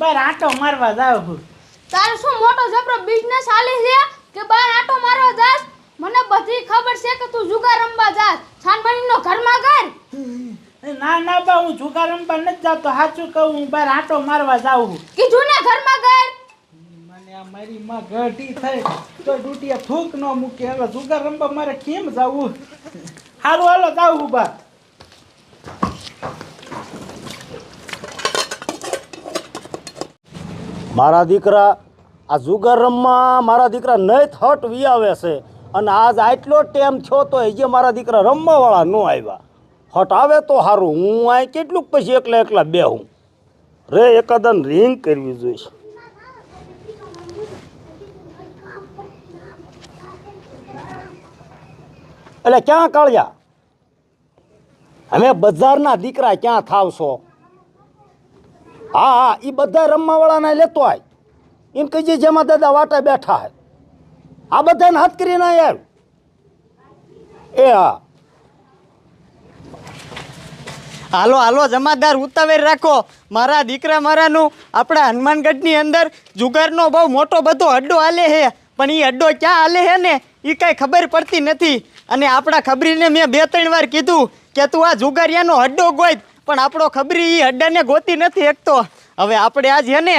બાર આંટો મારવા જાવ છું. તારે શું મોટો જબરો બિઝનેસ હાલે છે કે બહાર આંટો મારવા જાસ? મને બધી ખબર છે કે તું જુગાર રમવા જાસ. છાનબાણીનો ઘરમાં કર. ના ના બા, હું જુગાર રમવા નથી જાતો. સાચું કહું, હું બાર આંટો મારવા જાઉં છું. કીધું ને ઘરમાં કર. મને આ મારી માં ગઢી થઈ તો ડૂટીએ થૂક ન મૂકે. હવે જુગાર રમવા મારે કેમ જાવું? હારું હાલો જાઉં છું બા. મારા દીકરા આ જુગાર રમવા મારા દીકરા નહીં હટ વી આવે છે અને આજ આટલો ટાઈમ થયો તો હજી મારા દીકરા રમવાવાળા ન આવ્યા. હટ આવે તો સારું. હું અહીં કેટલુંક પછી એકલા એકલા બેહું રે. એકાદન રિંગ કરવી જોઈશે. એટલે ક્યાં કાળ્યા? અમે બજારના દીકરા ક્યાં થાવશો? હા હા, એ બધા રમવાવાળાને લેતો આય. એમ કહીએ જેમાં દાદા વાટા બેઠા હે. આ બધાને હાથ કરીને આવ. એ હા, હાલો હાલો જમાદાર, ઉતાવળ રાખો. મારા દીકરા મારાનું આપણા હનુમાનગઢની અંદર જુગારનો બહુ મોટો બધો અડ્ડો હાલે છે, પણ એ અડ્ડો ક્યાં હાલે છે ને એ કાંઈ ખબર પડતી નથી. અને આપણા ખબરીને મેં 2-3 વાર કીધું કે તું આ જુગારિયાનો અડ્ડો ગોત, પણ આપણો ખબરી એ અડ્ડાને ગોતી નથી શકતો. હવે આપણે આજ છે ને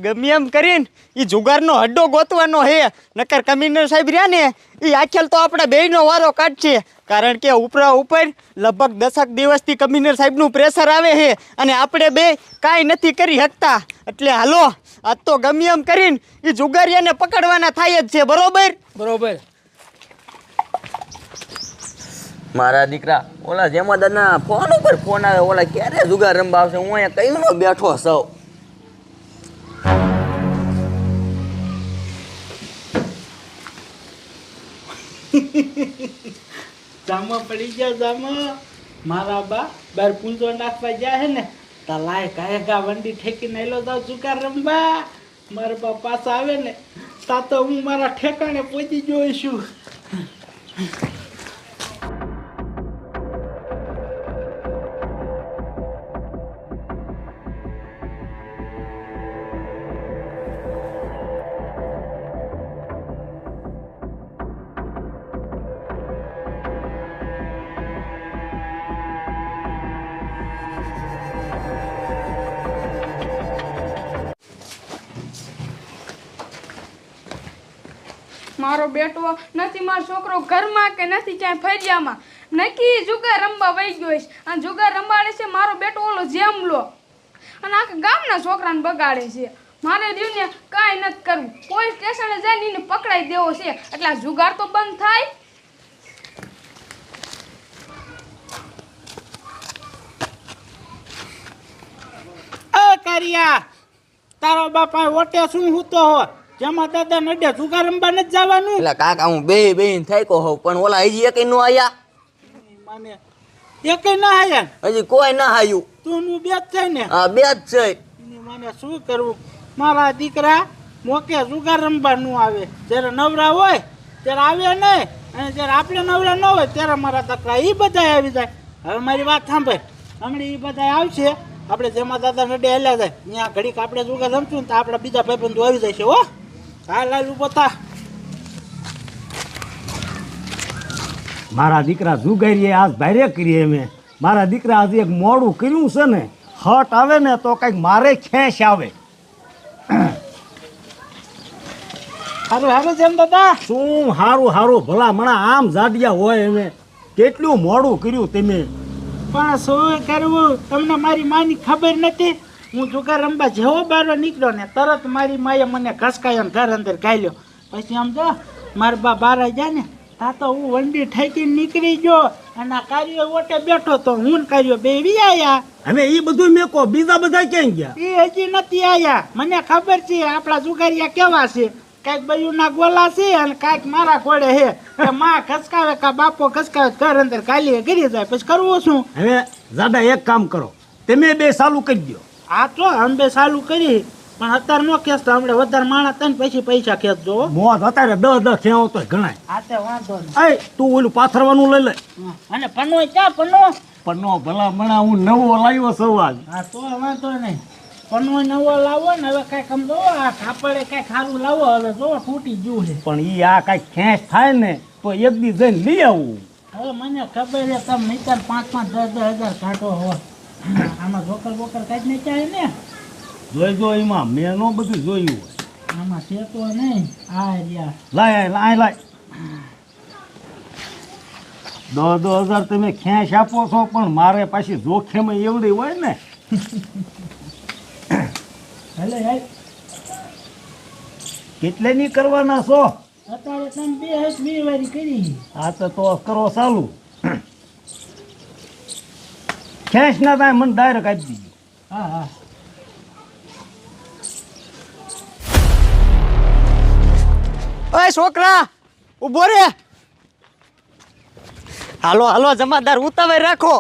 ગમે એમ કરીને એ જુગારનો અડ્ડો ગોતવાનો છે. નકર કમિશનર સાહેબ રહ્યા ને એ આખેલ તો આપણા બેયનો વારો કાઢશે. કારણ કે ઉપરા ઉપર લગભગ 10 દિવસથી કમિશનર સાહેબનું પ્રેશર આવે છે અને આપણે બે કાંઈ નથી કરી શકતા. એટલે હાલો આજ તો ગમે એમ કરીને એ જુગારિયાને પકડવાના થાય જ છે. બરોબર બરોબર. મારા દીકરા ઓલા જેમાદારના ફોન ઉપર ફોન આવે. ઓલા ક્યારે જુગાર રમવા આવશે? હું અહીંયા કયું નો બેઠો સૌ. જામો પડી ગયા જામો. મારા બા બાર પૂંજો નાખવા ગયા હે ને તા લાય કાયગા વંડી ઠેકીને એલો જાવ જુગાર રમવા. મારા બા પાછા આવે ને તા તો હું મારા ઠેકાણે પહોંચી જોઈશું. મારો બેટો નથી, મારો છોકરો ઘરમાં કે નથી ક્યાંય ફરિયામાં. નક્કી જુગાર રમવા વહી ગયો છે. અને જુગાર રમાડે છે મારો બેટો ઓલો જેમલો. અને આખા ગામના છોકરાને બગાડે છે. મારે રહ્યું ને કાંઈ નથી કરવું. પોલીસ સ્ટેશને જઈને એને પકડાઈ દેવો છે. એટલે આ જુગાર તો બંધ થાય. કારિયા, તારો બાપા ઓટે શું હૂતો હો? જેમાં દાદા નડે જુગાર રમવા નથી જવાનું. એટલે કાકા હું બેન થાક્યો હોઉં, પણ ઓલા હજી એકેય નો આયા. મને એકે ના આયા? હજી કોઈ ના આયું. તું નું બે જ છે ને? હા, બે જ છે. મને શું કરવું? મારા દીકરા મોકે જુગાર રમવા નું આવે. જ્યારે નવરા હોય ત્યારે આવે નહીં, અને જ્યારે આપણે નવરા ન હોય ત્યારે મારા દીકરા એ બધા આવી જાય. હવે મારી વાત સાંભળ. હમણાં એ બધા આવશે. આપણે જેમાં દાદા નડે હેલા જાય ત્યાં ઘડીક આપણે જુગાર રમશું ને તો આપણા બીજા ભાઈબંધો આવી જાય છે. હો હાલ હાલ ઉભો થા. મારા દીકરા જુગારીએ આજ ભારે કરીએ. મેં મારા દીકરા આજે એક મોડું કર્યું છે ને, હટ આવે ને તો કંઈક મારે ખેંચ આવે. હારું હારું જેમ દાદા. શું હારું હારું ભલા મણા આમ જાડિયા હોય. એમે કેટલું મોડું કર્યું તમે. પણ શું કરવું? તમને મારી માની ખબર નથી. હું જુગાર રમવા જેવો બારો નીકળ્યો ને તરત મારી માએ મને ઘસકાયો ને ઘર અંદર ગાલ્યો. પછી આમ જો મારા બા બહાર ગયા ને તા તો હું વંડી ઠેકીને નીકળી ગયો અને આ કાર્યો ઓટે બેઠો તો હું ને કાર્યો બે આયા. હવે એ બધું મેં કહો, બીજા બધા ક્યાં ગયા? એ હજી નથી આયા. મને ખબર છે આપણા જુગારિયા કેવા છે. કાંઈક બયુના ગોલા છે અને કાંઈક મારા ઘોડે છે. કે માં ખસકાવે કા બાપો ખસકાવે ઘર અંદર કાલી ગરી જાય. પછી કરવું શું? હવે દાદા એક કામ કરો, તમે બે ચાલુ કરી દો. આ તો અંબે ચાલુ કરી, પણ અત્યારે નો ખેંચતો. હમણાં વધારે માણસ થાય ને પછી પૈસા ખેંચજો. મોત અત્યારે 10 ખેવો તો ગણાય. આ તે વાંધો નહીં. તું ઓલું પાથરવાનું લઈ લે. અને પન્નો ક્યાં પન્નો? પણ નો ભલા મણા હું નવો લાવ્યો સવાલ. હા તો વાંધો નહીં. પનવો નવો લાવો ને હવે કાંઈક આમ જોવો આ કાપડે કાંઈક સારું લાવો હવે જોવો તૂટી ગયું છે. પણ ઈ આ કાંઈક ખેંચ થાય ને તો એક દી જઈને લઈ આવું. હવે મને ખબર છે તમે નહીતર 5-5, 10-10 હજાર કાઢો હો. આમાં જોકર બોકર કાંઈ નહીં ચાલે ને. જોઈજો એમાં મેં નો બધું જોયું હોય. આમાં છે તો નહીં. આ રહ્યા લાય 10,000 તમે ખેંચ આપો છો પણ મારે પાછી જોખમ એવડી હોય ને. ભલે હાલ કેટલે ની કરવાના છો? અત્યારે તમે 2 વારી કરી. આ તો કરો ચાલુ. ખેંચ ના થાય મને ડાયરેક્ટ આપી દીધું. હા હા ઓય છોકરા ઊભો રે. હાલો જમાદાર ઉતાવળ રાખો.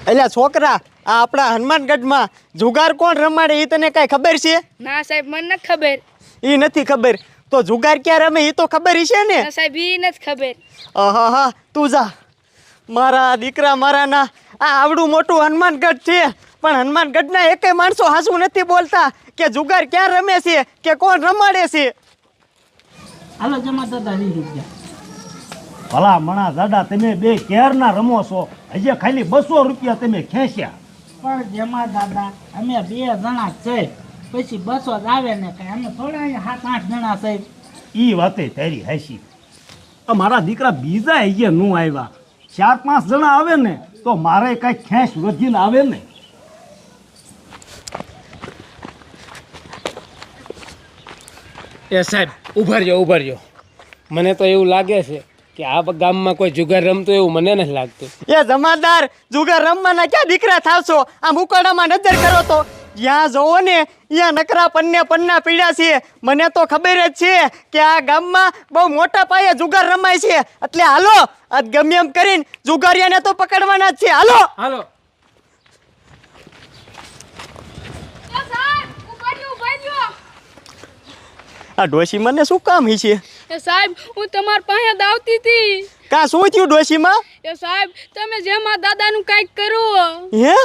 એટલે છોકરા આ આપણા હનુમાનગઢમાં જુગાર કોણ રમાડે એ તને કાંઈ ખબર છે? ના સાહેબ મને નથી ખબર. એ નથી ખબર તો જુગાર ક્યાં રમે એ તો ખબર છે ને? ના સાહેબ એ નથી ખબર. હા તું જા. મારા દીકરા મારાના આ આવડું મોટું હનુમાનગઢ છે પણ હનુમાનગઢના એકેય માણસો હાસું નથી બોલતા કે જુગાર ક્યાં રમે છે કે કોણ રમાડે છે. હાલો જમા દાદા 20 રૂપિયા. ભલા મણા દાદા તમે બે ક્યારના રમો છો, હજી ખાલી 200 રૂપિયા તમે ખેંચ્યા. પણ જમા દાદા અમે 2 જણા છે પછી 200 જ આવે ને કઈ અમે થોડા અહીંયા 7-8 જણા છે. ઈ વાતે તારી હાસી. મારા દીકરા બીજા અહીંયા નું આવ્યા 4-5 જણા આવે ને તો મારે કઈ ખેંચ વધીને આવે ને. એ સાહેબ ઉભા રહ્યો. મને તો એવું લાગે છે કે આ ગામમાં કોઈ જુગાર રમતું એવું મને નથી લાગતું. એ જમાદાર જુગાર રમવાના ક્યાં દીકરા થાવશો? આ મુકાડામાં નજર કરો તો જ્યાં જોવો ને ત્યાં નકરા પન્ના પીડ્યા છે. મને તો ખબર જ છે કે આ ગામમાં બહુ મોટા પાયે જુગાર રમાય છે. એટલે હાલો આજ ગમે એમ કરીને જુગારિયાને તો પકડવાના જ છે. હાલો. આ ડોશીમાં ને શું કામ છે? એ સાહેબ હું તમારી પાસે જ આવતી હતી. કા શું થયું ડોશીમાં? એ સાહેબ તમે જેમાં દાદાનું કાંઈક કરો. હે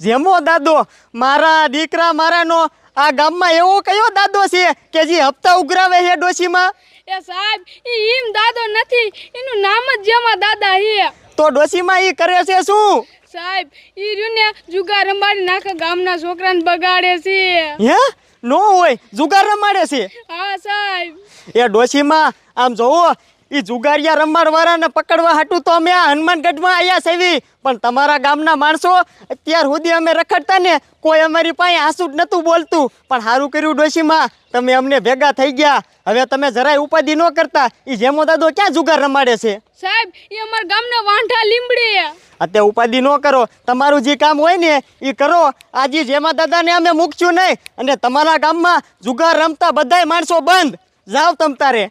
જેમો દાદો? મારા દીકરા મારાનો આ ગામમાં એવો કયો દાદો છે કે જે હપ્તા ઉઘરાવે છે ડોશીમાં? એ સાહેબ ઈમ દાદો નથી, એનું નામ જ જેમાં દાદા છે. તો ડોશીમાં ઈ કરે છે શું? સાહેબ ઈ રહ્યુંને જુગાર રમાડી નાખે ગામના છોકરાને બગાડે છે. હે નો હોય જુગાર રમાડે છે? હા સાહેબ. એ ડોશીમાં આમ જોવો ઈ જુગારિયા રમાડવાળાને પકડવા હાટું તો અમે આ હનુમાનગઢમાં આવ્યા સેવી, પણ તમારા ગામના માણસો અત્યાર સુધી અમે રખડતા ને કોઈ અમારી પાસે આંસુ જ નહોતું બોલતું. પણ સારું કર્યું ડોશીમાં તમે અમને ભેગા થઈ ગયા. હવે તમે જરાય ઉપાધિ ન કરતા. ઈ જેમો દાદો ક્યાં જુગાર રમાડે છે? સાહેબ એ અમારા ગામના વાંઢા લીમડી. અત્યારે ઉપાધિ ન કરો, તમારું જે કામ હોય ને એ કરો. આજે જેમા દાદાને અમે મૂકશું નહીં અને તમારા ગામમાં જુગાર રમતા બધાય માણસો બંધ. જાઓ તમ તારે.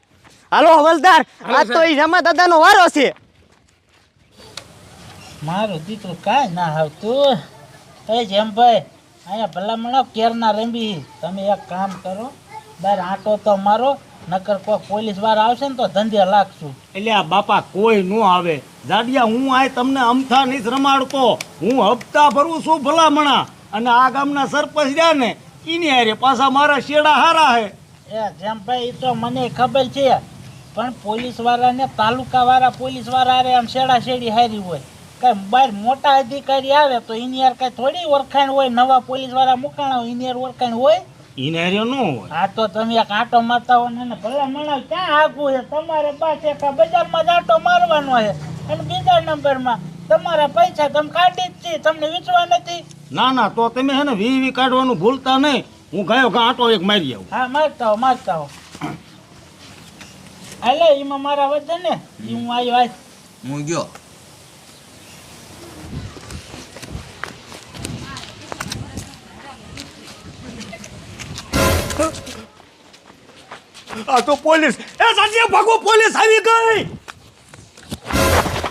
હાલો હવલદાર, આજ તો એ જેમા દાદાનો વારો છે. મારું દીકરું કાંઈ ના આવતું. એ જેમભાઈ અહીંયા ભલામણો કેરના રમી. તમે એક કામ કરો, બહાર આંટો તો મારો, નકર કોઈ પોલીસ વાળા આવશે ને તો ધંધે લાગશું. એટલે આ બાપા કોઈ નો આવે. જાડિયા હું આ તમને અમથા નહીં રમાડતો, હું હપ્તા ભરું છું ભલામણા. અને આ ગામના સરપંચ રહ્યા ને એની હારે પાછા મારા શેડા હારા હે. એ જેમભાઈ એ તો મને ખબર છે, પણ પોલીસ વાળાને તાલુકા વાળા પોલીસ વાળા હારે આમ શેડા શેડી હારી હોય. કઈ બહાર મોટા અધિકારી આવે તો એની યાર કઈ થોડી ઓળખાણ હોય. નવા પોલીસ વાળા મુકાણા હોય એની યાર ઓળખાણ હોય. એને હારે ન હોય. હા તો તમે એક આંટો મારતા હો ને ભલા મણાવ ક્યાં આગું છે તમારે પાસે એક બજારમાં જ આંટો મારવાનો છે. અને બીજા નંબરમાં તમારા પૈસા તમે કાઢી જ છે, તમને વેચવા નથી. ના તો તમે હે ને વી કાઢવાનું ભૂલતા નહીં. હું ગયો આંટો એક મારી આવું. હા મારતા હો. હાલે એમાં મારા વધે ને એ હું આવ્યો આજ. હું ગયો. આ તો પોલીસ. એ સાજી ભાગો, પોલીસ આવી ગઈ.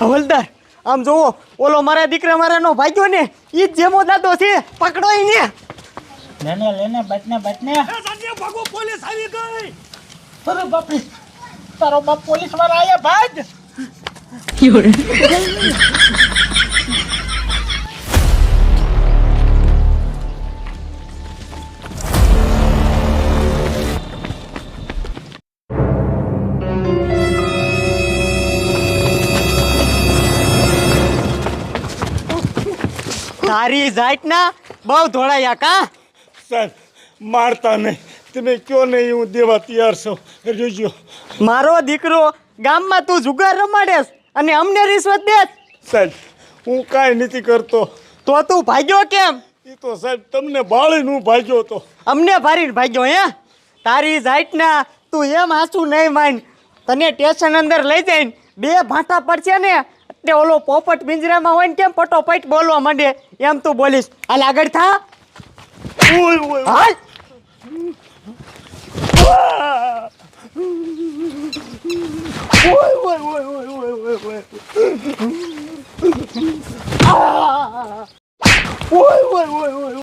હવલદાર આમ જોવો, ઓલો મારા દીકરા મારાનો ભાગ્યો ને ઈ જ જેમો દાદો છે. પકડો એને. લેને બટને. એ સાજી ભાગો, પોલીસ આવી ગઈ. અરે બાપરે, તારો બાપ પોલીસ વાળા આયા ભાગ. તારી જાતના બહુ ધોળાયા કા સાહેબ મારતા નહીં, તમે કયો નહીં હું દેવા તૈયાર છું. જોજો મારો દીકરો ગામમાં તું જુગાર રમાડેસ અને અમને રિશ્વત દે સાહેબ હું કાંઈ નથી કરતો. તો તું ભાગ્યો કેમ? એ તો સાહેબ તમને બાળીને હું ભાગ્યો હતો. અમને ભારીને ભાગ્યો હે? તારી જાતના તું એમ હાસું નહીં માન. તને સ્ટેશન અંદર લઈ જઈને 2 ભાંટા પડશે ને એટલે ઓલો પોપટ પિંજરામાં હોય ને કેમ પટોપટ બોલવા માંડે એમ તું બોલીશ. હાલ આગળ થા. ઓય ઓય હાલ. ઓય ઓય ઓય ઓય ઓય ઓય ઓય ઓય ઓય